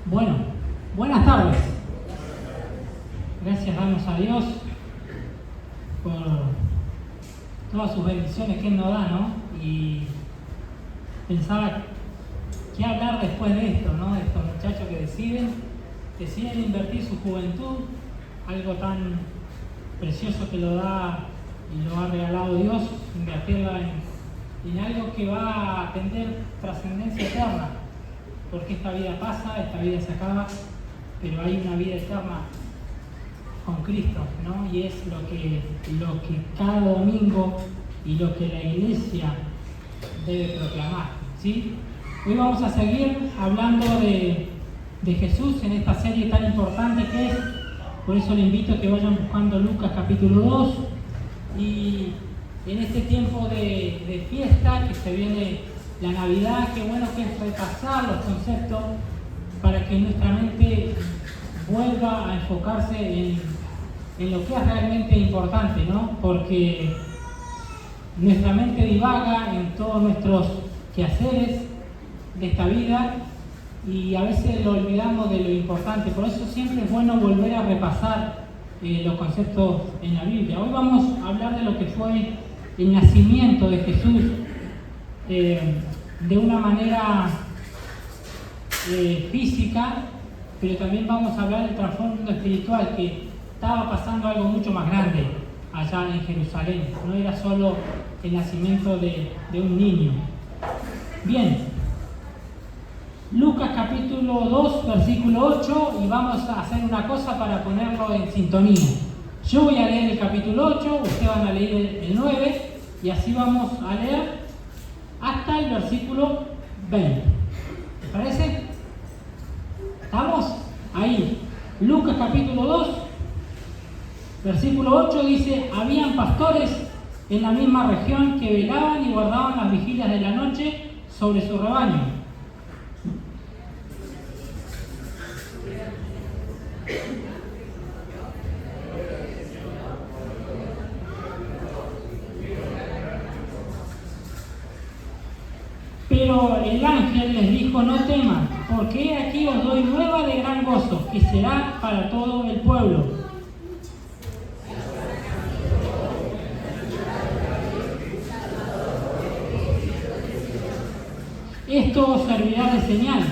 Bueno, buenas tardes. Gracias damos a Dios por todas sus bendiciones que Él nos da, ¿no? Y pensaba qué hablar después de esto, ¿no? De estos muchachos que deciden invertir su juventud, algo tan precioso que lo da y lo ha regalado Dios, invertirla en algo que va a tener trascendencia eterna, porque esta vida pasa, esta vida se acaba, pero hay una vida eterna con Cristo, ¿no? Y es lo que cada domingo y lo que la iglesia debe proclamar, ¿sí? Hoy vamos a seguir hablando de Jesús en esta serie tan importante que es, por eso le invito a que vayan buscando Lucas capítulo 2, y en este tiempo de fiesta que se viene la Navidad, qué bueno que es repasar los conceptos para que nuestra mente vuelva a enfocarse en lo que es realmente importante, ¿no? Porque nuestra mente divaga en todos nuestros quehaceres de esta vida y a veces lo olvidamos de lo importante. Por eso siempre es bueno volver a repasar los conceptos en la Biblia. Hoy vamos a hablar de lo que fue el nacimiento de Jesús de una manera física, pero también vamos a hablar del trasfondo espiritual, que estaba pasando algo mucho más grande allá en Jerusalén. No era solo el nacimiento de un niño. Bien, Lucas capítulo 2, versículo 8, y vamos a hacer una cosa para ponerlo en sintonía. Yo voy a leer el capítulo 8, ustedes van a leer el 9, y así vamos a leer hasta el versículo 20. ¿Les parece? ¿Estamos? Ahí. Lucas capítulo 2, versículo 8 dice: habían pastores en la misma región que velaban y guardaban las vigilias de la noche sobre su rebaño. Pero el ángel les dijo: no teman, porque he aquí os doy nueva de gran gozo, que será para todo el pueblo. Esto os servirá de señal.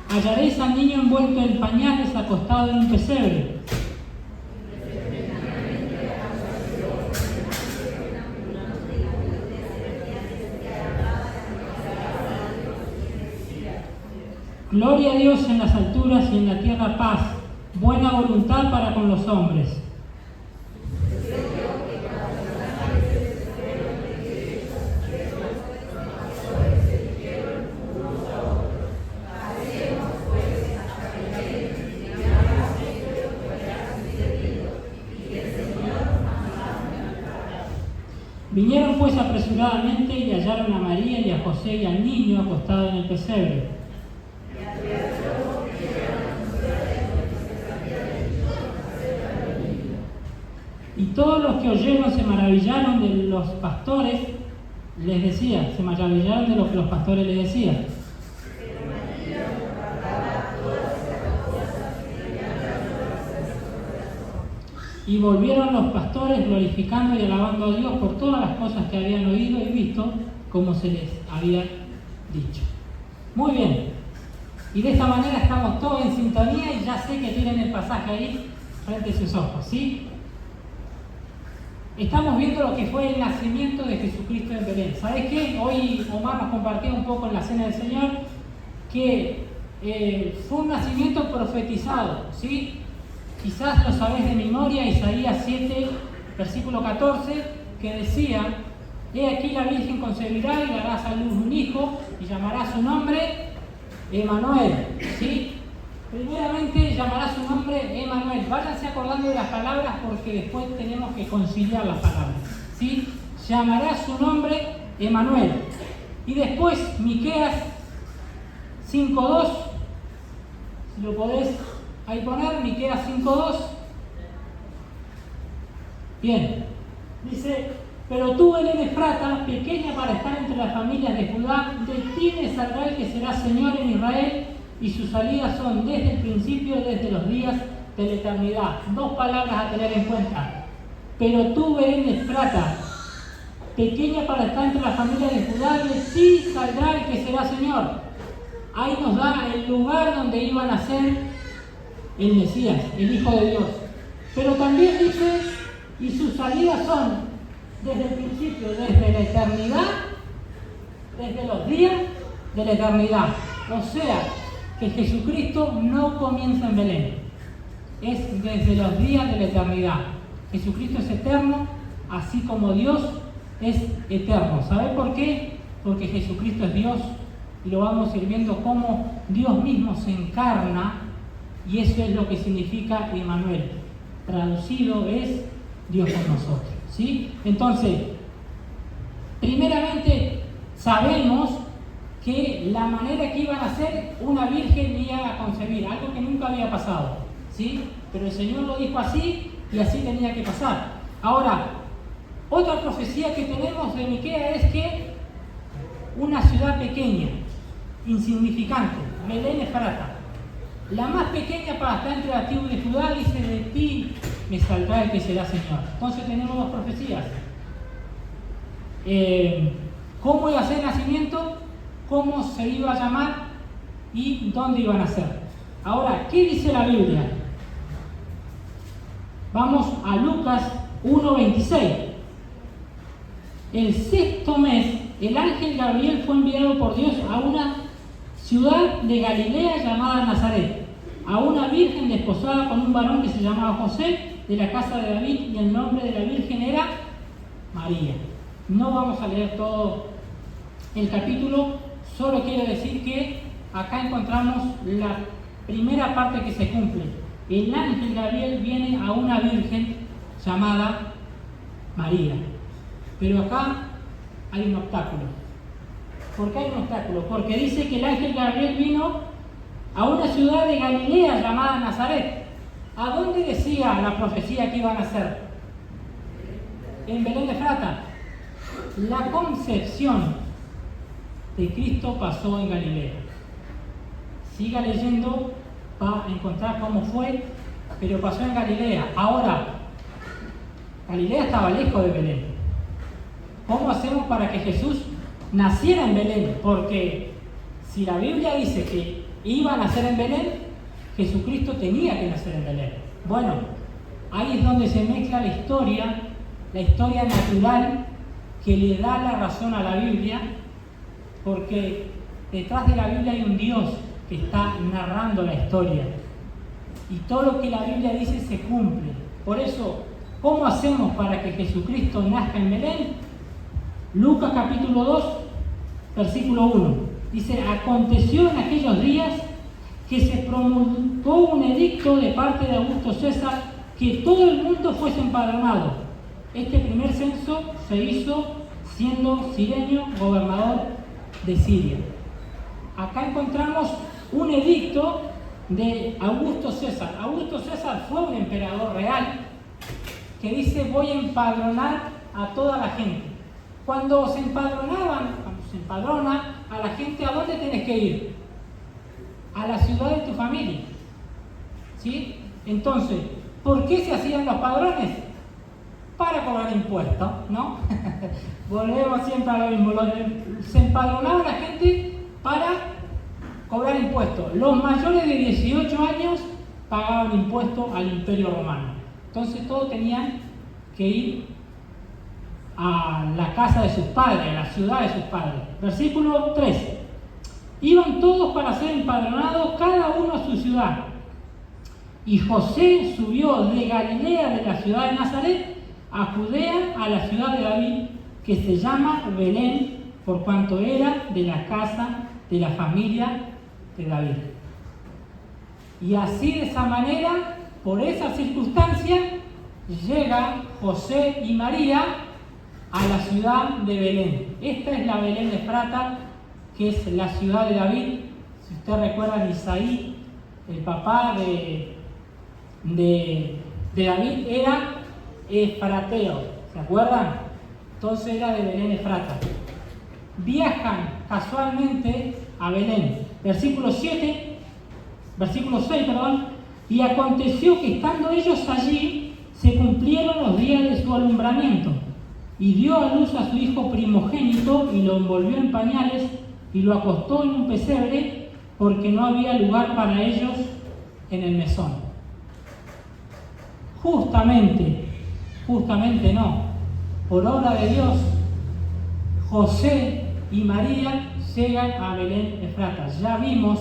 Hallaréis al niño envuelto en pañales, acostado en un pesebre. Gloria a Dios en las alturas y en la tierra paz, buena voluntad para con los hombres. Vinieron pues apresuradamente y hallaron a María y a José y al niño acostado en el pesebre. Y todos los que oyeron se maravillaron de los pastores, les decía, se maravillaron de lo que los pastores les decían. Y volvieron los pastores glorificando y alabando a Dios por todas las cosas que habían oído y visto, como se les había dicho. Muy bien. Y de esta manera estamos todos en sintonía y ya sé que tienen el pasaje ahí frente a sus ojos, ¿sí? Estamos viendo lo que fue el nacimiento de Jesucristo en Belén. ¿Sabes qué? Hoy Omar nos compartió un poco en la Cena del Señor que fue un nacimiento profetizado, ¿sí? Quizás lo sabés de memoria, Isaías 7, versículo 14, que decía: he aquí la Virgen concebirá y dará a luz un hijo y llamará su nombre Emmanuel, ¿sí? Primeramente llamará su nombre Emmanuel. Váyanse acordando de las palabras porque después tenemos que conciliar las palabras, ¿sí? Llamará su nombre Emmanuel. Y después Miqueas 5:2, si lo podés ahí poner, Miqueas 5:2. Bien, dice: pero tú, Belén Efrata, pequeña para estar entre las familias de Judá, de ti me saldrá el que será Señor en Israel, y sus salidas son desde el principio, desde los días de la eternidad. Dos palabras a tener en cuenta. Pero tú, Belén Efrata, pequeña para estar entre la familia de Judá, de ti saldrá el que será Señor. Ahí nos da el lugar donde iba a nacer el Mesías, el Hijo de Dios. Pero también dice, y sus salidas son desde el principio, desde la eternidad, desde los días de la eternidad. O sea, que Jesucristo no comienza en Belén, es desde los días de la eternidad. Jesucristo es eterno, así como Dios es eterno. ¿Sabe por qué? Porque Jesucristo es Dios y lo vamos a ir viendo cómo Dios mismo se encarna, y eso es lo que significa Emmanuel. Traducido es Dios con nosotros, ¿sí? Entonces, primeramente sabemos que la manera que iban a ser, una virgen iba a concebir, algo que nunca había pasado, ¿sí? Pero el Señor lo dijo así y así tenía que pasar. Ahora, otra profecía que tenemos de Miquea es que una ciudad pequeña, insignificante, Belén Efrata, la más pequeña para estar entre la tribu de Judá, dice, de ti me saldrá el que será Señor. Entonces tenemos dos profecías. ¿Cómo iba a ser el nacimiento? ¿Cómo se iba a llamar? ¿Y dónde iban a ser? Ahora, ¿qué dice la Biblia? Vamos a Lucas 1:26. El sexto mes, el ángel Gabriel fue enviado por Dios a una ciudad de Galilea llamada Nazaret, a una virgen desposada con un varón que se llamaba José, de la casa de David, y el nombre de la virgen era María. No vamos a leer todo el capítulo, solo quiero decir que acá encontramos la primera parte que se cumple. El ángel Gabriel viene a una virgen llamada María. Pero acá hay un obstáculo. ¿Por qué hay un obstáculo? Porque dice que el ángel Gabriel vino a una ciudad de Galilea llamada Nazaret. ¿A dónde decía la profecía que iban a ser? En Belén Efrata. La concepción de Cristo pasó en Galilea. Siga leyendo, va a encontrar cómo fue, pero pasó en Galilea. Ahora, Galilea estaba lejos de Belén. ¿Cómo hacemos para que Jesús naciera en Belén? Porque si la Biblia dice que iba a nacer en Belén, Jesucristo tenía que nacer en Belén. Bueno, ahí es donde se mezcla la historia natural que le da la razón a la Biblia, porque detrás de la Biblia hay un Dios que está narrando la historia. Y todo lo que la Biblia dice se cumple. Por eso, ¿cómo hacemos para que Jesucristo nazca en Belén? Lucas capítulo 2, versículo 1. Dice, aconteció en aquellos días que se promulgó un edicto de parte de Augusto César que todo el mundo fuese empadronado. Este primer censo se hizo siendo Cirenio gobernador de Siria. Acá encontramos un edicto de Augusto César. Augusto César fue un emperador real que dice, voy a empadronar a toda la gente. Cuando se empadrona a la gente, ¿a dónde tenés que ir? A la ciudad de tu familia. ¿Sí? Entonces, ¿por qué se hacían los padrones? Para cobrar impuestos, ¿no? Volvemos siempre a lo mismo. Se empadronaba la gente para cobrar impuestos. Los mayores de 18 años pagaban impuestos al Imperio Romano. Entonces todos tenían que ir a la casa de sus padres, a la ciudad de sus padres. Versículo 3. Iban todos para ser empadronados, cada uno a su ciudad. Y José subió de Galilea, de la ciudad de Nazaret, a Judea, a la ciudad de David, que se llama Belén, por cuanto era de la casa de la familia de David. Y así, de esa manera, por esa circunstancia, llegan José y María a la ciudad de Belén. Esta es la Belén Efrata, que es la ciudad de David. Si usted recuerda, Isaí, el papá de David, era efrateo, ¿se acuerdan? Entonces era de Belén Efrata. Viajan casualmente a Belén. Versículo 7, Versículo 6, perdón. Y aconteció que estando ellos allí, se cumplieron los días de su alumbramiento. Y dio a luz a su hijo primogénito y lo envolvió en pañales y lo acostó en un pesebre porque no había lugar para ellos en el mesón. Justamente no, por obra de Dios, José y María llegan a Belén Efrata. Ya vimos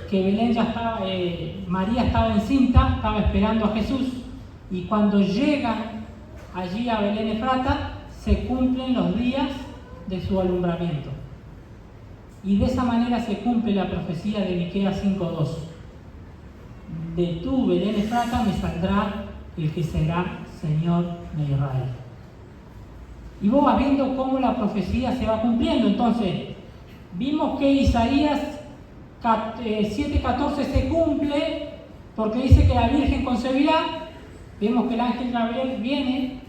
que Belén ya estaba, María estaba encinta, estaba esperando a Jesús, y cuando llegan allí a Belén Efrata, se cumplen los días de su alumbramiento. Y de esa manera se cumple la profecía de Miqueas 5:2. De tú, Belén Efrata, me saldrá el que será Señor de Israel. Y vos vas viendo cómo la profecía se va cumpliendo. Entonces, vimos que Isaías 7:14 se cumple porque dice que la Virgen concebirá. Vemos que el ángel Gabriel viene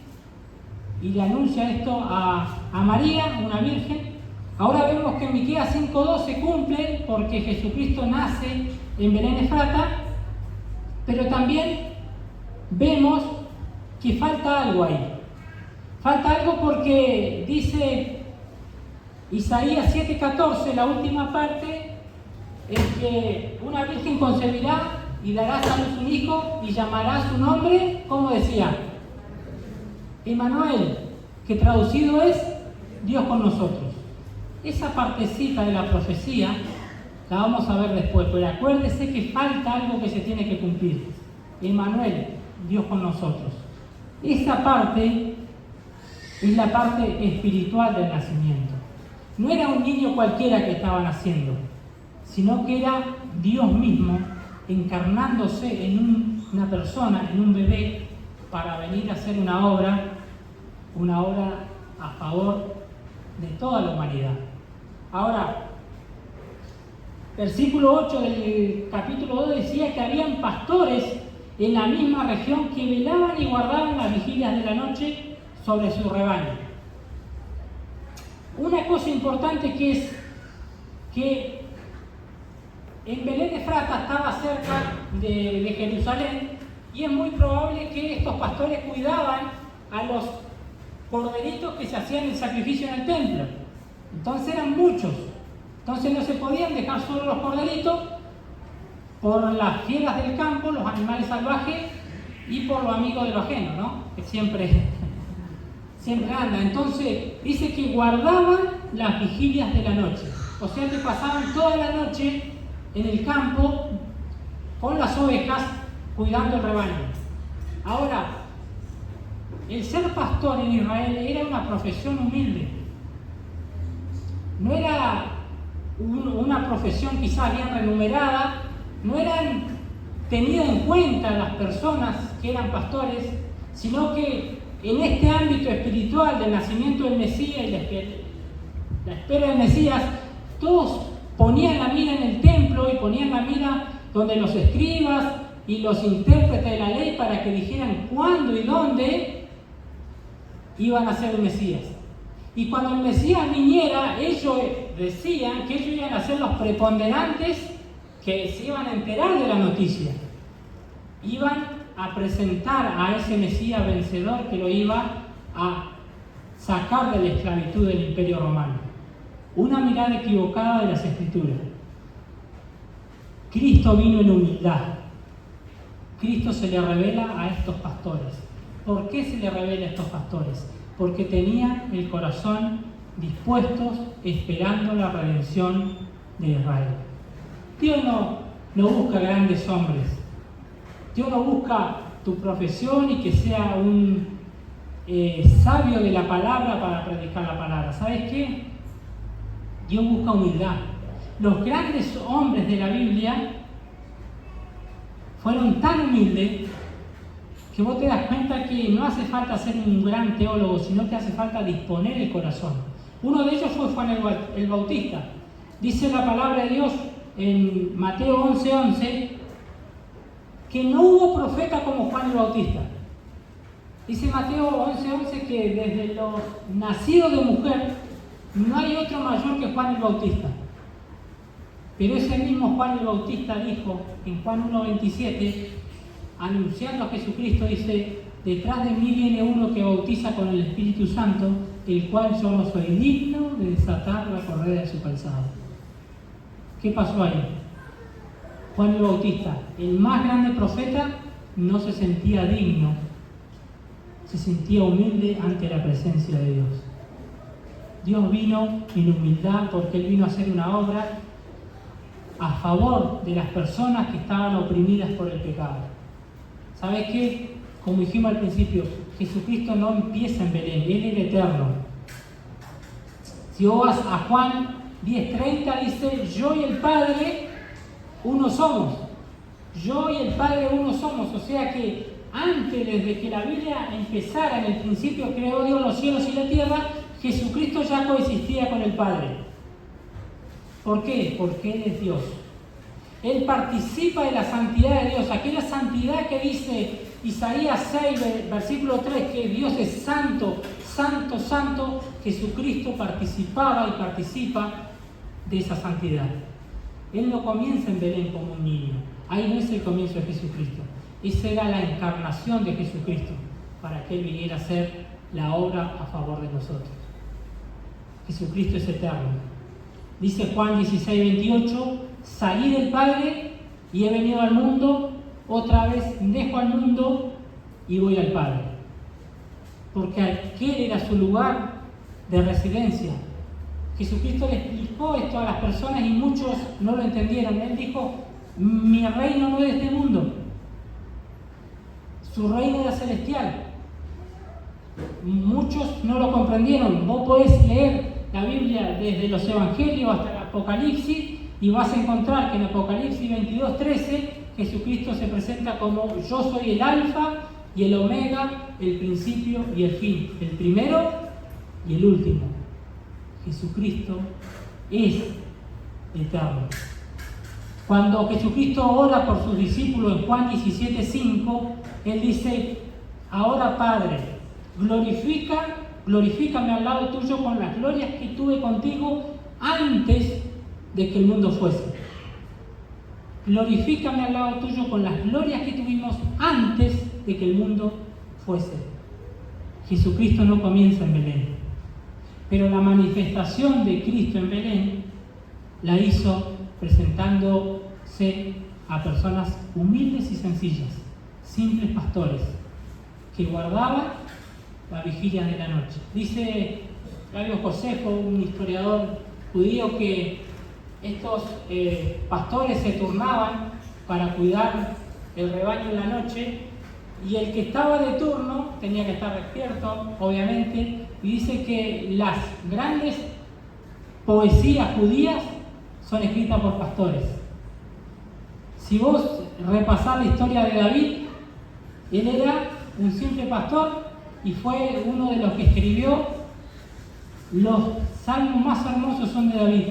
y le anuncia esto a María, una virgen. Ahora vemos que en Miqueas 5:2 se cumple porque Jesucristo nace en Belén Efrata, pero también vemos que falta algo ahí. Falta algo porque dice Isaías 7:14, la última parte, es que una virgen concebirá y dará a luz un hijo y llamará su nombre, ¿cómo decía? Emmanuel, que traducido es Dios con nosotros. Esa partecita de la profecía la vamos a ver después, pero acuérdese que falta algo que se tiene que cumplir. Emmanuel, Dios con nosotros. Esa parte es la parte espiritual del nacimiento. No era un niño cualquiera que estaba naciendo, sino que era Dios mismo encarnándose en una persona, en un bebé, para venir a hacer una obra a favor de toda la humanidad. Ahora, versículo 8 del capítulo 2 decía que habían pastores en la misma región que velaban y guardaban las vigilias de la noche sobre su rebaño. Una cosa importante que es que en Belén Efrata estaba cerca de Jerusalén, y es muy probable que estos pastores cuidaban a los corderitos que se hacían el sacrificio en el templo. Entonces eran muchos. Entonces no se podían dejar solo los corderitos por las fieras del campo, los animales salvajes, y por los amigos de lo ajeno, ¿no? Que siempre anda. Entonces dice que guardaban las vigilias de la noche. O sea que pasaban toda la noche en el campo con las ovejas cuidando el rebaño. Ahora, el ser pastor en Israel era una profesión humilde. No era una profesión quizás bien remunerada, no eran tenidas en cuenta las personas que eran pastores, sino que en este ámbito espiritual del nacimiento del Mesías y la espera del Mesías, todos ponían la mira en el templo y ponían la mira donde los escribas y los intérpretes de la ley para que dijeran cuándo y dónde iban a ser el Mesías. Y cuando el Mesías viniera, ellos decían que ellos iban a ser los preponderantes que se iban a enterar de la noticia. Iban a presentar a ese Mesías vencedor que lo iba a sacar de la esclavitud del Imperio Romano. Una mirada equivocada de las Escrituras. Cristo vino en humildad. Cristo se le revela a estos pastores. ¿Por qué se le revela a estos pastores? Porque tenían el corazón dispuestos, esperando la redención de Israel. Dios no busca grandes hombres. Dios no busca tu profesión y que sea un sabio de la palabra para predicar la palabra. ¿Sabes qué? Dios busca humildad. Los grandes hombres de la Biblia fueron tan humildes que vos te das cuenta que no hace falta ser un gran teólogo, sino que hace falta disponer el corazón. Uno de ellos fue Juan el Bautista. Dice la palabra de Dios en Mateo 11:11 que no hubo profeta como Juan el Bautista. Dice Mateo 11:11 que desde los nacidos de mujer no hay otro mayor que Juan el Bautista. Pero ese mismo Juan el Bautista dijo en Juan 1:27, anunciando a Jesucristo, dice: detrás de mí viene uno que bautiza con el Espíritu Santo, el cual yo no soy digno de desatar la correa de su calzado. ¿Qué pasó ahí? Juan el Bautista, el más grande profeta, no se sentía digno, se sentía humilde ante la presencia de Dios. Dios vino en humildad porque Él vino a hacer una obra a favor de las personas que estaban oprimidas por el pecado. ¿Sabes qué? Como dijimos al principio, Jesucristo no empieza en Belén, Él era eterno. Si vos vas a Juan 10:30, dice: yo y el Padre uno somos. Yo y el Padre uno somos. O sea que antes, desde que la Biblia empezara, en el principio creó Dios los cielos y la tierra, Jesucristo ya coexistía con el Padre. ¿Por qué? Porque Él es Dios. Él participa de la santidad de Dios. Aquella santidad que dice Isaías 6, versículo 3, que Dios es santo, santo, santo. Jesucristo participaba y participa de esa santidad. Él no comienza en Belén como un niño. Ahí no es el comienzo de Jesucristo. Esa era la encarnación de Jesucristo para que Él viniera a hacer la obra a favor de nosotros. Jesucristo es eterno. Dice Juan 16:28, salí del Padre y he venido al mundo, otra vez dejo al mundo y voy al Padre. Porque aquel era su lugar de residencia. Jesucristo le explicó esto a las personas y muchos no lo entendieron. Él dijo: mi reino no es de este mundo, su reino era celestial. Muchos no lo comprendieron. Vos podés leer la Biblia desde los Evangelios hasta el Apocalipsis y vas a encontrar que en Apocalipsis 22:13 Jesucristo se presenta como: yo soy el Alfa y el Omega, el principio y el fin, el primero y el último. Jesucristo es eterno. Cuando Jesucristo ora por sus discípulos en Juan 17:5, Él dice: ahora Padre, glorifícame al lado tuyo con las glorias que tuve contigo antes de que el mundo fuese. Glorifícame al lado tuyo con las glorias que tuvimos antes de que el mundo fuese. Jesucristo no comienza en Belén, pero la manifestación de Cristo en Belén la hizo presentándose a personas humildes y sencillas, simples pastores, que guardaban la vigilia de la noche. Dice Flavio Josefo, un historiador judío, que estos pastores se turnaban para cuidar el rebaño en la noche, y el que estaba de turno tenía que estar despierto, obviamente, y dice que las grandes poesías judías son escritas por pastores. Si vos repasás la historia de David, él era un simple pastor y fue uno de los que escribió los salmos más hermosos. Son de David.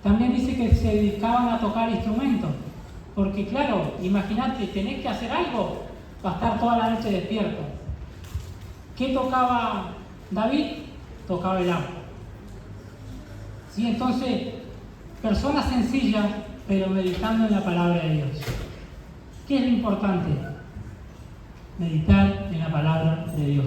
También dice que se dedicaban a tocar instrumentos, porque claro, imagínate, tenés que hacer algo para estar toda la noche despierto. ¿Qué tocaba David? Tocaba el arpa. ¿Sí? Entonces, personas sencillas, pero meditando en la palabra de Dios. ¿Qué es lo importante? Meditar en la palabra de Dios.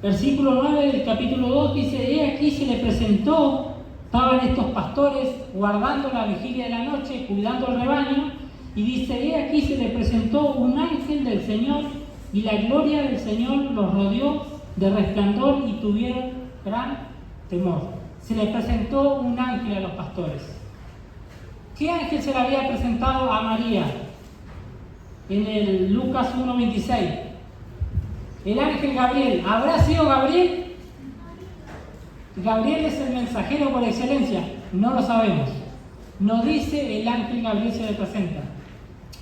Versículo 9 del capítulo 2 dice: he aquí se le presentó, estaban estos pastores guardando la vigilia de la noche, cuidando el rebaño, y dice: he aquí se le presentó un ángel del Señor, y la gloria del Señor los rodeó de resplandor y tuvieron gran temor. Se le presentó un ángel a los pastores. ¿Qué ángel se le había presentado a María? En el Lucas 1:26. El ángel Gabriel. ¿Habrá sido Gabriel? Gabriel es el mensajero por excelencia. No lo sabemos. No dice el ángel Gabriel se le presenta.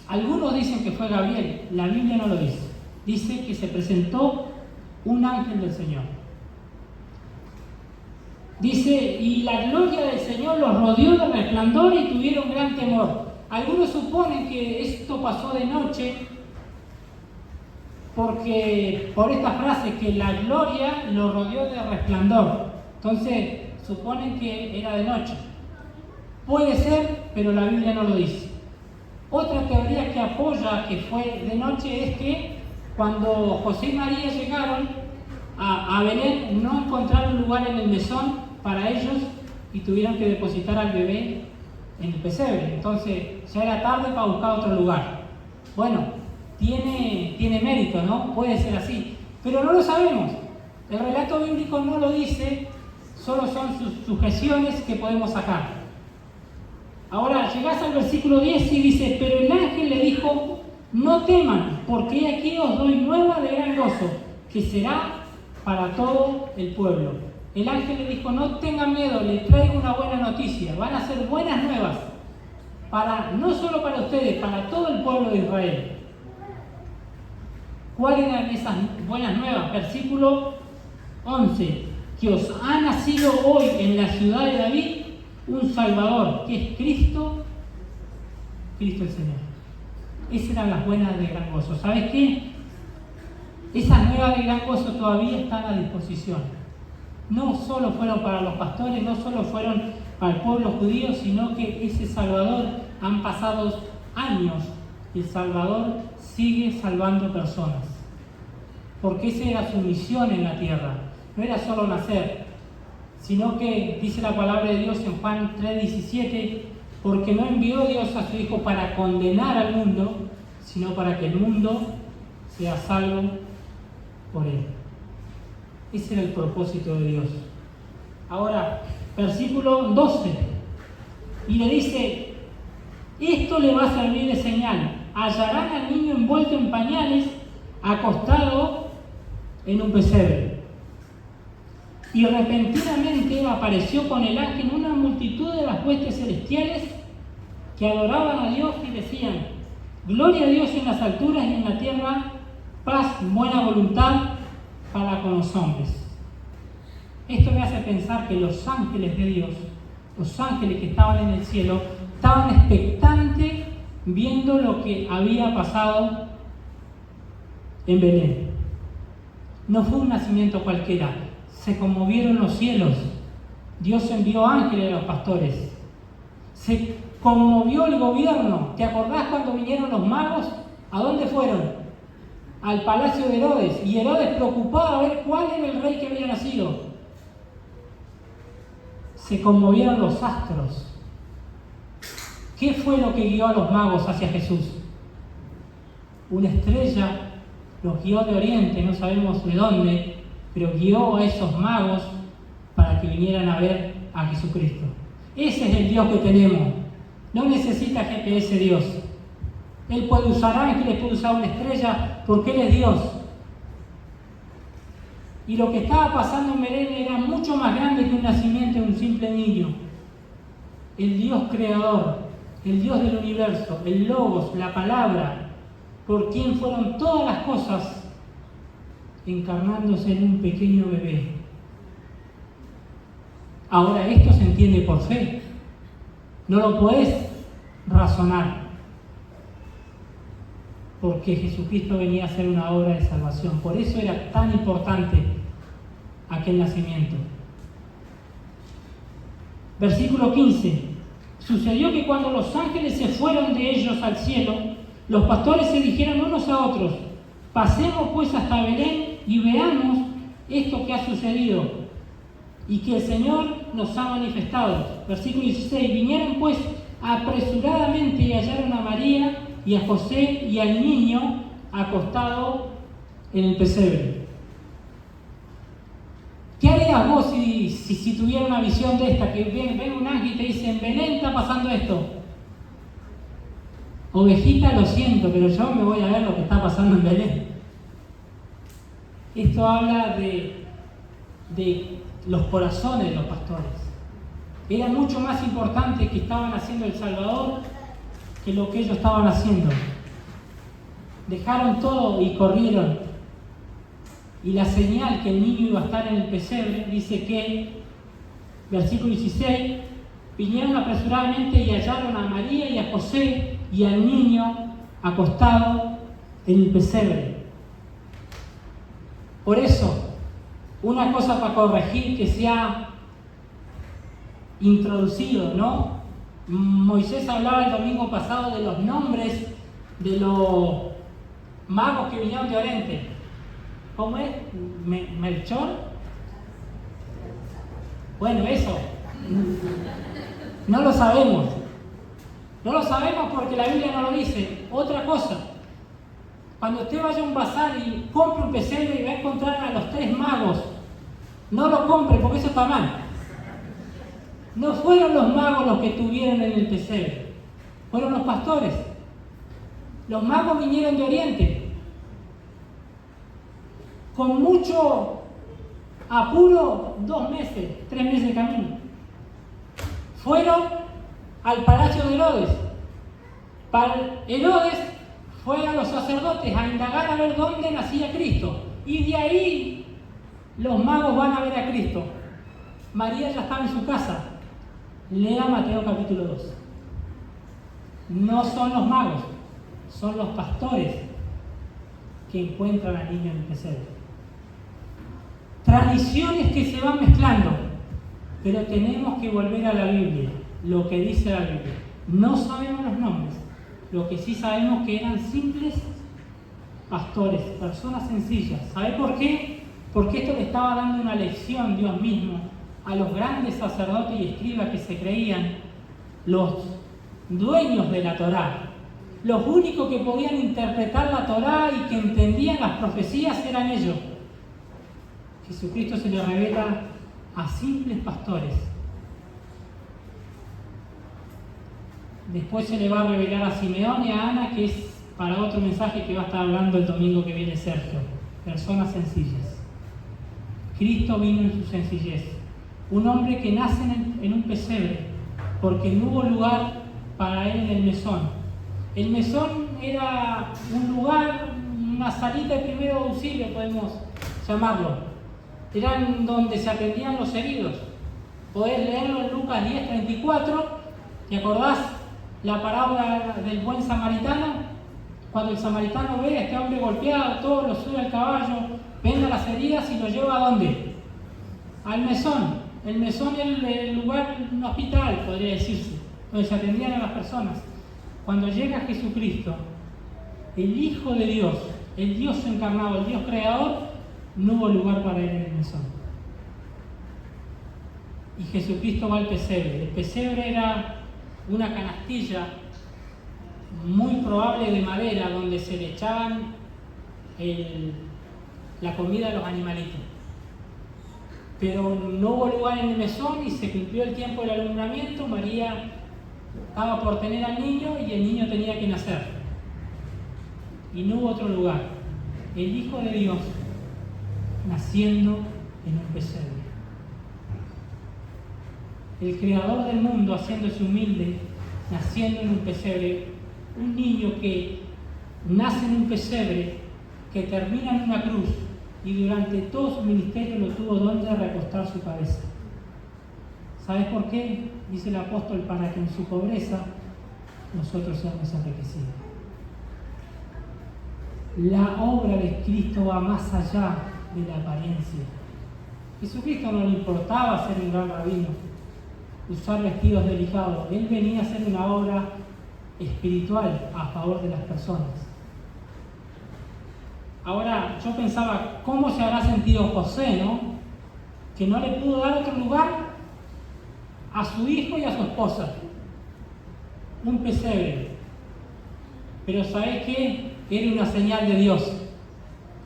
Algunos dicen que fue Gabriel. La Biblia no lo dice. Dice que se presentó un ángel del Señor. Dice: y la gloria del Señor los rodeó de resplandor y tuvieron gran temor. Algunos suponen que esto pasó de noche porque por esta frase, que la gloria lo rodeó de resplandor. Entonces suponen que era de noche. Puede ser, pero la Biblia no lo dice. Otra teoría que apoya que fue de noche es que cuando José y María llegaron a Belén, no encontraron lugar en el mesón para ellos y tuvieron que depositar al bebé en el pesebre. Entonces ya era tarde para buscar otro lugar. Bueno, tiene mérito, ¿no? Puede ser así, pero no lo sabemos. El relato bíblico no lo dice, solo son sus sugestiones que podemos sacar. Ahora llegás al versículo 10 y dice: pero el ángel le dijo: no teman, porque aquí os doy nueva de gran gozo, que será para todo el pueblo. El ángel le dijo: no tengan miedo, les traigo una buena noticia. Van a ser buenas nuevas, no solo para ustedes, para todo el pueblo de Israel. ¿Cuáles eran esas buenas nuevas? Versículo 11: que os ha nacido hoy en la ciudad de David un Salvador, que es Cristo el Señor. Esas eran las buenas de gran gozo. ¿Sabes qué? Esas nuevas de gran gozo todavía están a disposición. No solo fueron para los pastores, no solo fueron para el pueblo judío, sino que ese Salvador, han pasado años y el Salvador sigue salvando personas. Porque esa era su misión en la tierra. No era solo nacer, sino que dice la palabra de Dios en Juan 3:17: porque no envió Dios a su Hijo para condenar al mundo, sino para que el mundo sea salvo por él. Ese era el propósito de Dios. Ahora, versículo 12, y le dice: esto le va a servir de señal. Hallarán al niño envuelto en pañales, acostado en un pesebre. Y repentinamente apareció con el ángel una multitud de las huestes celestiales que adoraban a Dios y decían: gloria a Dios en las alturas y en la tierra, paz, buena voluntad para con los hombres. Esto me hace pensar que los ángeles de Dios, los ángeles que estaban en el cielo, estaban expectantes viendo lo que había pasado en Belén. No fue un nacimiento cualquiera. Se conmovieron los cielos. Dios envió ángeles a los pastores. Se conmovió el gobierno. ¿Te acordás cuando vinieron los magos? ¿A dónde fueron? Al palacio de Herodes. Y Herodes, preocupado a ver cuál era el rey que había nacido. Se conmovieron los astros. ¿Qué fue lo que guió a los magos hacia Jesús? Una estrella los guió de oriente, no sabemos de dónde, pero guió a esos magos para que vinieran a ver a Jesucristo. Ese es el Dios que tenemos. No necesita GPS Dios. Él puede usar ángeles, puede usar una estrella, porque Él es Dios. Y lo que estaba pasando en Belén era mucho más grande que un nacimiento de un simple niño. El Dios creador, el Dios del universo, el Logos, la palabra, por quien fueron todas las cosas, encarnándose en un pequeño bebé. Ahora, esto se entiende por fe. No lo podés razonar. Porque Jesucristo venía a hacer una obra de salvación. Por eso era tan importante aquel nacimiento. Versículo 15. Sucedió que cuando los ángeles se fueron de ellos al cielo, los pastores se dijeron unos a otros: pasemos pues hasta Belén y veamos esto que ha sucedido y que el Señor nos ha manifestado. Versículo 16. Vinieron pues apresuradamente y hallaron a María y a José y al niño acostado en el pesebre. ¿Qué harías vos si tuviera una visión de esta? Que ven un ángel y te dice: en Belén está pasando esto. Ovejita, lo siento, pero yo me voy a ver lo que está pasando en Belén. Esto habla de los corazones de los pastores. Era mucho más importante que estaban haciendo el Salvador que lo que ellos estaban haciendo. Dejaron todo y corrieron. Y la señal que el niño iba a estar en el pesebre dice que, versículo 16, vinieron apresuradamente y hallaron a María y a José y al niño acostado en el pesebre. Por eso, una cosa para corregir que se ha introducido, ¿no? Moisés hablaba el domingo pasado de los nombres de los magos que vinieron de Oriente. ¿Cómo es? ¿Melchor? Bueno, eso. No lo sabemos. No lo sabemos porque la Biblia no lo dice. Otra cosa. Cuando usted vaya a un bazar y compre un pesebre y va a encontrar a los 3 magos, no lo compre porque eso está mal. No fueron los magos los que estuvieron en el pesebre, fueron los pastores. Los magos vinieron de Oriente. Con mucho apuro, 2 meses, 3 meses de camino. Fueron al palacio de Herodes. Herodes fue a los sacerdotes a indagar a ver dónde nacía Cristo. Y de ahí los magos van a ver a Cristo. María ya estaba en su casa. Lea Mateo capítulo 2. No son los magos, son los pastores que encuentran al niño en el pesebre. Tradiciones que se van mezclando, pero tenemos que volver a la Biblia, lo que dice la Biblia. No sabemos los nombres, lo que sí sabemos que eran simples pastores, personas sencillas. ¿Sabe por qué? Porque esto le estaba dando una lección Dios mismo a los grandes sacerdotes y escribas que se creían los dueños de la Torá. Los únicos que podían interpretar la Torá y que entendían las profecías eran ellos. Jesucristo se le revela a simples pastores. Después se le va a revelar a Simeón y a Ana, que es para otro mensaje que va a estar hablando el domingo que viene Sergio. Personas sencillas. Cristo vino en su sencillez. Un hombre que nace en un pesebre, porque no hubo lugar para él en el mesón. El mesón era un lugar, una salita de primer auxilio, podemos llamarlo. Eran donde se atendían los heridos. Podés leerlo en Lucas 10:34. ¿Te acordás la parábola del buen samaritano? Cuando el samaritano ve a este hombre golpeado, todo lo sube al caballo, venda las heridas y lo lleva ¿a dónde? Al mesón. El mesón es el lugar, un hospital, podría decirse, donde se atendían a las personas. Cuando llega Jesucristo, el Hijo de Dios, el Dios encarnado, el Dios creador, no hubo lugar para él en el mesón. Y Jesucristo va al pesebre. El pesebre era una canastilla muy probable de madera donde se le echaban la comida a los animalitos. Pero no hubo lugar en el mesón y se cumplió el tiempo del alumbramiento. María estaba por tener al niño y el niño tenía que nacer. Y no hubo otro lugar. El Hijo de Dios naciendo en un pesebre. El creador del mundo haciéndose humilde, naciendo en un pesebre. Un niño que nace en un pesebre, que termina en una cruz y durante todo su ministerio no tuvo donde recostar su cabeza. ¿Sabes por qué? Dice el apóstol, para que en su pobreza nosotros seamos enriquecidos. La obra de Cristo va más allá de la apariencia. Jesucristo no le importaba ser un gran rabino, usar vestidos delicados. Él venía a hacer una obra espiritual a favor de las personas. Ahora, yo pensaba, ¿cómo se habrá sentido José, no? Que no le pudo dar otro lugar a su hijo y a su esposa. Un pesebre. Pero ¿sabés qué? Era una señal de Dios.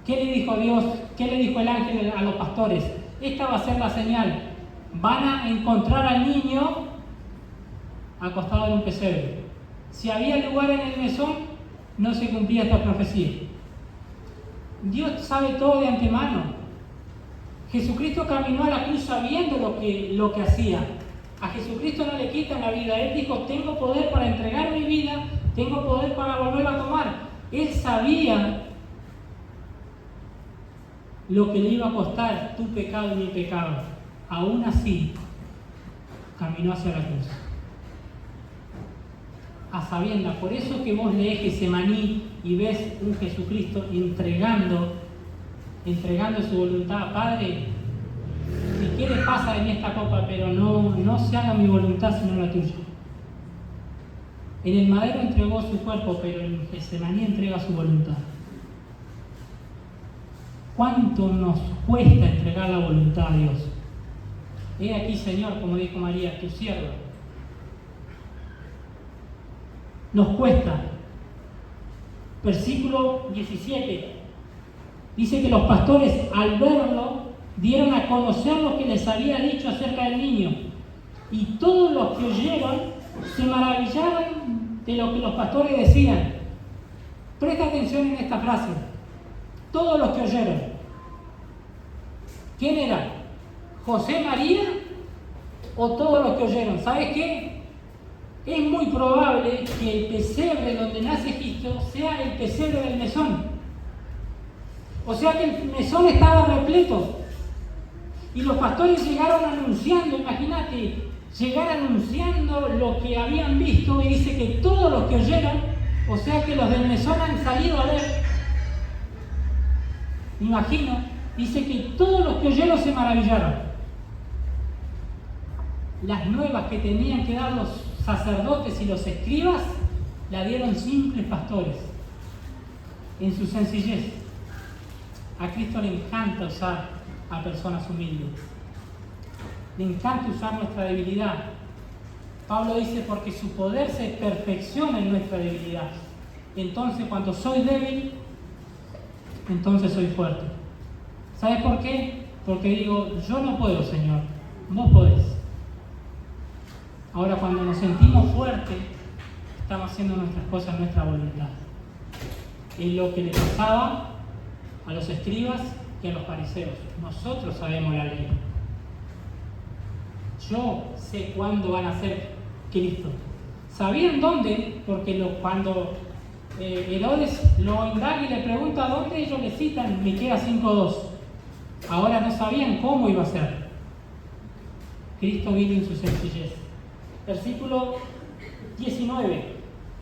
¿Qué le dijo Dios? ¿Qué le dijo el ángel a los pastores? Esta va a ser la señal. Van a encontrar al niño acostado en un pesebre. Si había lugar en el mesón, no se cumplía esta profecía. Dios sabe todo de antemano. Jesucristo caminó a la cruz sabiendo lo que hacía. A Jesucristo no le quitan la vida. Él dijo, tengo poder para entregar mi vida, tengo poder para volverla a tomar. Él sabía lo que le iba a costar tu pecado y mi pecado. Aún así, caminó hacia la cruz. A sabiendas. Por eso que vos lees Getsemaní y ves un Jesucristo entregando su voluntad. Padre, si quieres pasa de mí esta copa, pero no se haga mi voluntad sino la tuya. En el madero entregó su cuerpo, pero en Getsemaní entrega su voluntad. ¿Cuánto nos cuesta entregar la voluntad a Dios? He aquí, Señor, como dijo María, tu sierva. Nos cuesta. Versículo 17. Dice que los pastores, al verlo, dieron a conocer lo que les había dicho acerca del niño. Y todos los que oyeron se maravillaron de lo que los pastores decían. Presta atención en esta frase. Todos los que oyeron. ¿Quién era? ¿José, María o todos los que oyeron? ¿Sabes qué? Es muy probable que el pesebre donde nace Cristo sea el pesebre del mesón. O sea que el mesón estaba repleto. Y los pastores llegaron anunciando, imagínate, llegar anunciando lo que habían visto, y dice que todos los que oyeron, o sea que los del mesón han salido a ver. Me imagino, dice que todos los que oyeron se maravillaron. Las nuevas que tenían que dar los sacerdotes y los escribas, la dieron simples pastores, en su sencillez. A Cristo le encanta usar a personas humildes. Le encanta usar nuestra debilidad. Pablo dice, porque su poder se perfecciona en nuestra debilidad. Entonces, cuando soy débil, entonces soy fuerte. ¿Sabes por qué? Porque digo, yo no puedo, Señor, vos podés. Ahora, cuando nos sentimos fuertes, estamos haciendo nuestras cosas, nuestra voluntad. Es lo que le pasaba a los escribas y a los fariseos. Nosotros sabemos la ley. Yo sé cuándo van a ser Cristo. ¿Sabían dónde? Porque cuando Herodes lo indaga y le pregunta dónde, ellos le citan Miqueas 5:2. Ahora no sabían cómo iba a ser. Cristo vino en su sencillez. Versículo 19.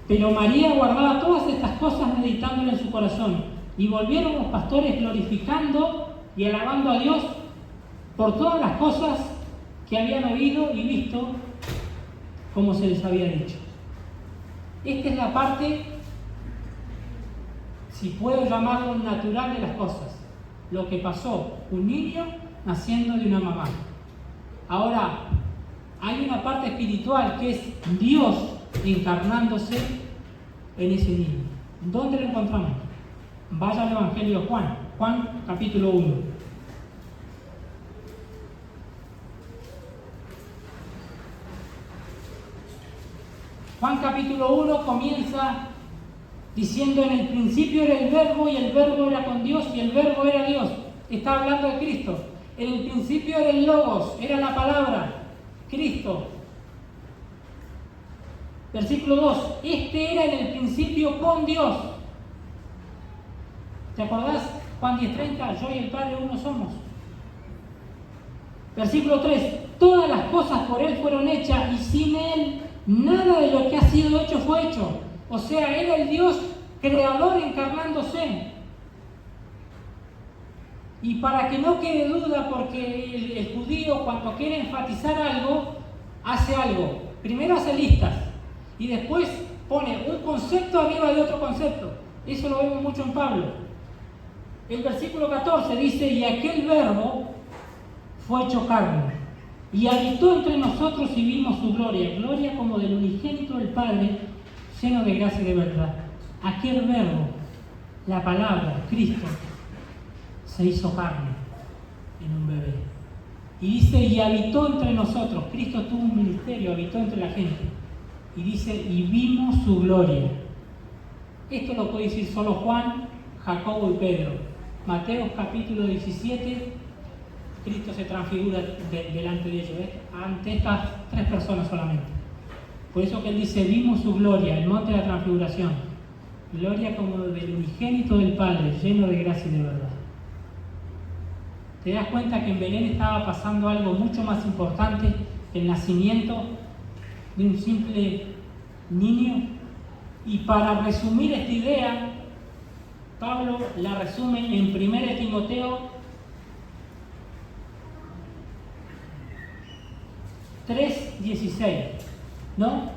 Pero María guardaba todas estas cosas meditándolas en su corazón. Y volvieron los pastores glorificando y alabando a Dios por todas las cosas que habían oído y visto, como se les había dicho. Esta es la parte, si puedo llamarlo, natural de las cosas. Lo que pasó, un niño naciendo de una mamá. Ahora, hay una parte espiritual que es Dios encarnándose en ese niño. ¿Dónde lo encontramos? Vaya al Evangelio de Juan, Juan capítulo 1. Juan capítulo 1 comienza diciendo: en el principio era el verbo, y el verbo era con Dios, y el verbo era Dios. Está hablando de Cristo. En el principio era el Logos, era la palabra, Cristo. Versículo 2, este era en el principio con Dios. ¿Te acordás? Juan 10:30, yo y el Padre uno somos. Versículo 3, todas las cosas por Él fueron hechas, y sin Él nada de lo que ha sido hecho fue hecho. O sea, era el Dios creador encarnándose. Y para que no quede duda, porque el judío cuando quiere enfatizar algo, hace algo. Primero hace listas y después pone un concepto arriba de otro concepto. Eso lo vemos mucho en Pablo. El versículo 14 dice: y aquel verbo fue hecho carne y habitó entre nosotros y vimos su gloria, gloria como del unigénito del Padre, lleno de gracia y de verdad. Aquel verbo, la palabra, Cristo, se hizo carne en un bebé. Y dice, y habitó entre nosotros. Cristo tuvo un ministerio, habitó entre la gente. Y dice, y vimos su gloria. Esto lo puede decir solo Juan, Jacobo y Pedro. Mateo capítulo 17, Cristo se transfigura delante de ellos, ante estas tres personas solamente. Por eso que él dice, vimos su gloria, el monte de la transfiguración. Gloria como del unigénito del Padre, lleno de gracia y de verdad. Te das cuenta que en Belén estaba pasando algo mucho más importante, el nacimiento de un simple niño. Y para resumir esta idea, Pablo la resume en 1 Timoteo 3:16, ¿no?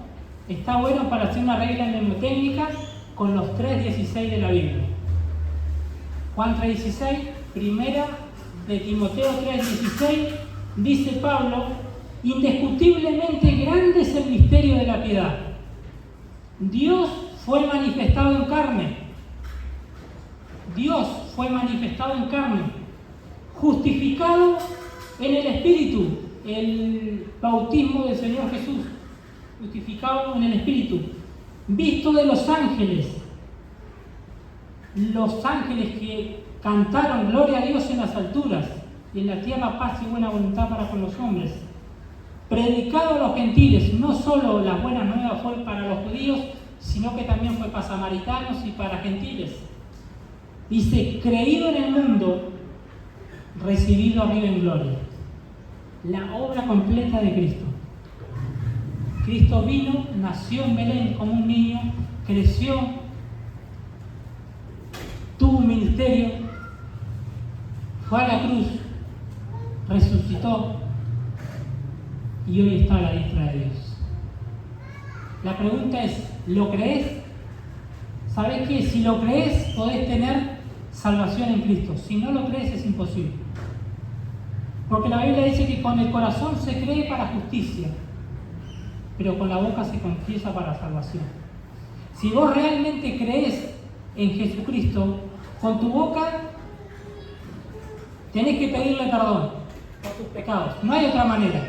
Está bueno para hacer una regla mnemotécnica con los 3:16 de la Biblia. Juan 3:16, primera de Timoteo 3:16, dice Pablo: indiscutiblemente grande es el misterio de la piedad. Dios fue manifestado en carne. Dios fue manifestado en carne, justificado en el Espíritu, el bautismo del Señor Jesús, justificado en el Espíritu, visto de los ángeles que cantaron gloria a Dios en las alturas y en la tierra paz y buena voluntad para con los hombres, predicado a los gentiles. No solo las buenas nuevas fue para los judíos, sino que también fue para samaritanos y para gentiles. Dice: creído en el mundo, recibido arriba en gloria. La obra completa de Cristo. Cristo vino, nació en Belén como un niño, creció, tuvo un ministerio, fue a la cruz, resucitó y hoy está a la diestra de Dios. La pregunta es: ¿lo crees? ¿Sabés que si lo crees podés tener salvación en Cristo? Si no lo crees es imposible. Porque la Biblia dice que con el corazón se cree para justicia, pero con la boca se confiesa para salvación. Si vos realmente crees en Jesucristo, con tu boca tenés que pedirle perdón por tus pecados. No hay otra manera.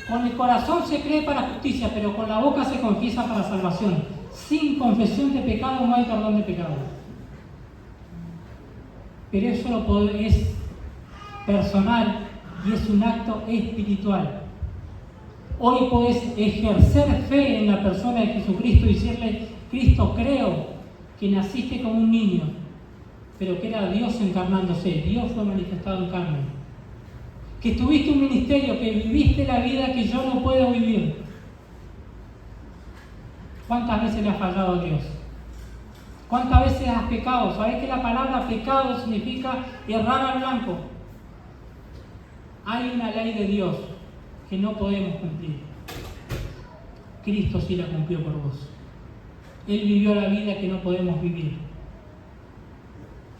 Con el corazón se cree para justicia, pero con la boca se confiesa para salvación. Sin confesión de pecado no hay perdón de pecado. Pero eso es personal y es un acto espiritual. Hoy podés ejercer fe en la persona de Jesucristo y decirle: Cristo, creo que naciste como un niño, pero que era Dios encarnándose. Dios fue manifestado en carne. Que tuviste un ministerio, que viviste la vida que yo no puedo vivir. ¿Cuántas veces le has fallado a Dios? ¿Cuántas veces has pecado? ¿Sabés que la palabra pecado significa errar al blanco? Hay una ley de Dios que no podemos cumplir. Cristo sí la cumplió por vos. Él vivió la vida que no podemos vivir.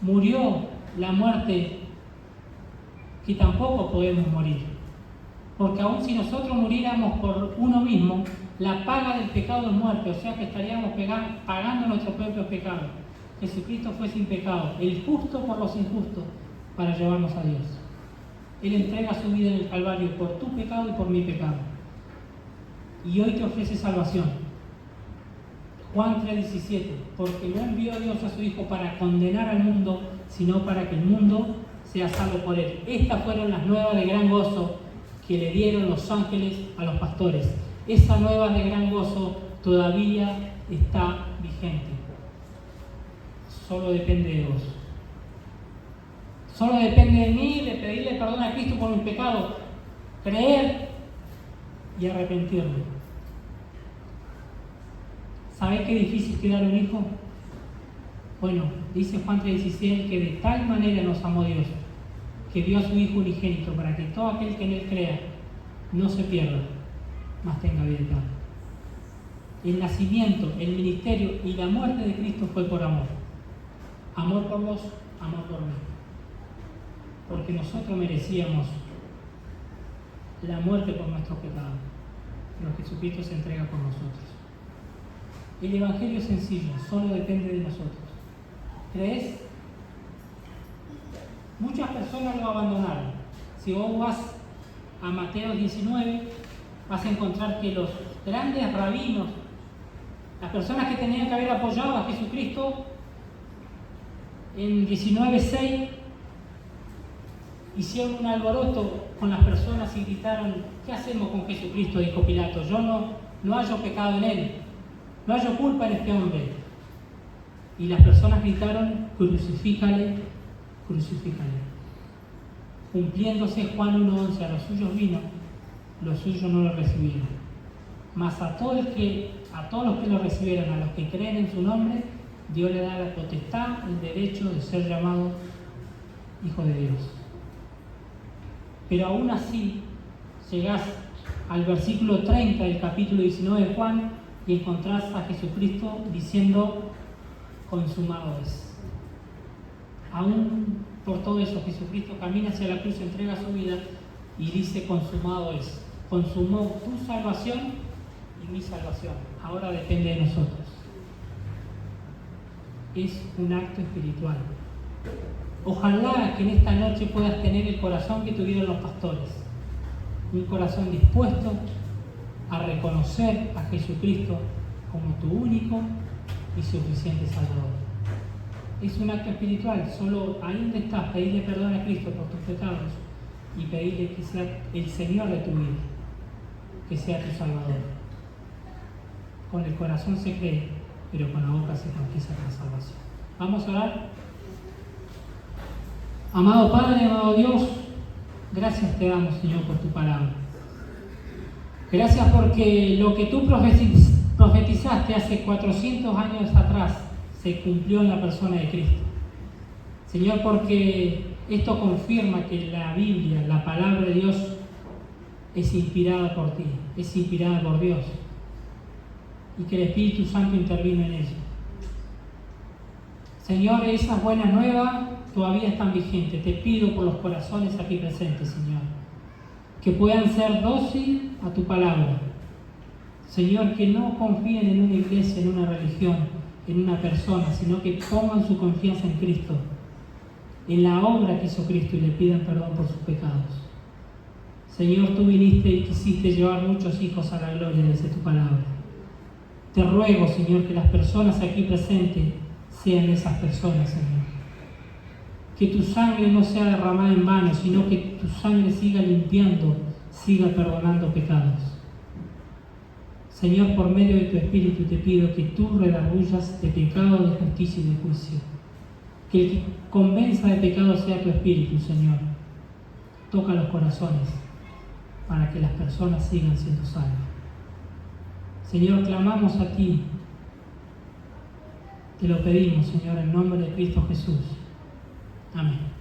Murió la muerte que tampoco podemos morir. Porque aun si nosotros muriéramos por uno mismo, la paga del pecado es muerte, o sea que estaríamos pagando nuestros propios pecados. Jesucristo fue sin pecado, el justo por los injustos, para llevarnos a Dios. Él entrega su vida en el Calvario por tu pecado y por mi pecado. Y hoy te ofrece salvación. Juan 3:17, porque no envió Dios a su Hijo para condenar al mundo, sino para que el mundo sea salvo por él. Estas fueron las nuevas de gran gozo que le dieron los ángeles a los pastores. Esa nueva de gran gozo todavía está vigente. Solo depende de vos. Solo depende de mí, de pedirle perdón a Cristo por mis pecados, creer y arrepentirme. ¿Sabés qué difícil que dar un hijo? Bueno, dice Juan 3:16 que de tal manera nos amó Dios, que dio a su Hijo unigénito para que todo aquel que en él crea no se pierda, mas tenga vida eterna. El nacimiento, el ministerio y la muerte de Cristo fue por amor. Amor por vos, amor por mí. Porque nosotros merecíamos la muerte por nuestros pecados, pero Jesucristo se entrega por nosotros. El Evangelio es sencillo, solo depende de nosotros. ¿Crees? Muchas personas lo abandonaron. Si vos vas a Mateo 19, vas a encontrar que los grandes rabinos, las personas que tenían que haber apoyado a Jesucristo, en 19:6 hicieron un alboroto con las personas y gritaron: ¿qué hacemos con Jesucristo? Dijo Pilato. Yo no hallo pecado en él, no hallo culpa en este hombre. Y las personas gritaron: crucifícale, crucifícale. Cumpliéndose Juan 1:11, a los suyos vino, los suyos no lo recibieron. Mas a todos los que lo recibieron, a los que creen en su nombre, Dios le da la potestad, el derecho de ser llamado hijo de Dios. Pero aún así, llegás al versículo 30 del capítulo 19 de Juan y encontrás a Jesucristo diciendo, consumado es. Aún por todo eso, Jesucristo camina hacia la cruz, entrega su vida y dice, consumado es. Consumó tu salvación y mi salvación. Ahora depende de nosotros. Es un acto espiritual. Ojalá que en esta noche puedas tener el corazón que tuvieron los pastores. Un corazón dispuesto a reconocer a Jesucristo como tu único y suficiente Salvador. Es un acto espiritual. Solo ahí donde estás, pedirle perdón a Cristo por tus pecados y pedirle que sea el Señor de tu vida, que sea tu Salvador. Con el corazón se cree, pero con la boca se confiesa la salvación. Vamos a orar. Amado Padre, amado Dios, gracias te damos, Señor, por tu palabra. Gracias porque lo que tú profetizaste hace 400 años atrás se cumplió en la persona de Cristo. Señor, porque esto confirma que la Biblia, la palabra de Dios, es inspirada por ti, es inspirada por Dios, y que el Espíritu Santo intervino en ella. Señor, esas buenas nuevas todavía están vigentes. Te pido por los corazones aquí presentes, Señor, que puedan ser dóciles a tu palabra. Señor, que no confíen en una iglesia, en una religión, en una persona, sino que pongan su confianza en Cristo, en la obra que hizo Cristo, y le pidan perdón por sus pecados. Señor, tú viniste y quisiste llevar muchos hijos a la gloria, dice tu palabra. Te ruego, Señor, que las personas aquí presentes sean esas personas, Señor. Que tu sangre no sea derramada en vano, sino que tu sangre siga limpiando, siga perdonando pecados. Señor, por medio de tu Espíritu te pido que tú redargullas de pecado, de justicia y de juicio. Que el que convenza de pecado sea tu Espíritu, Señor. Toca los corazones para que las personas sigan siendo salvas. Señor, clamamos a ti. Te lo pedimos, Señor, en nombre de Cristo Jesús. Amén.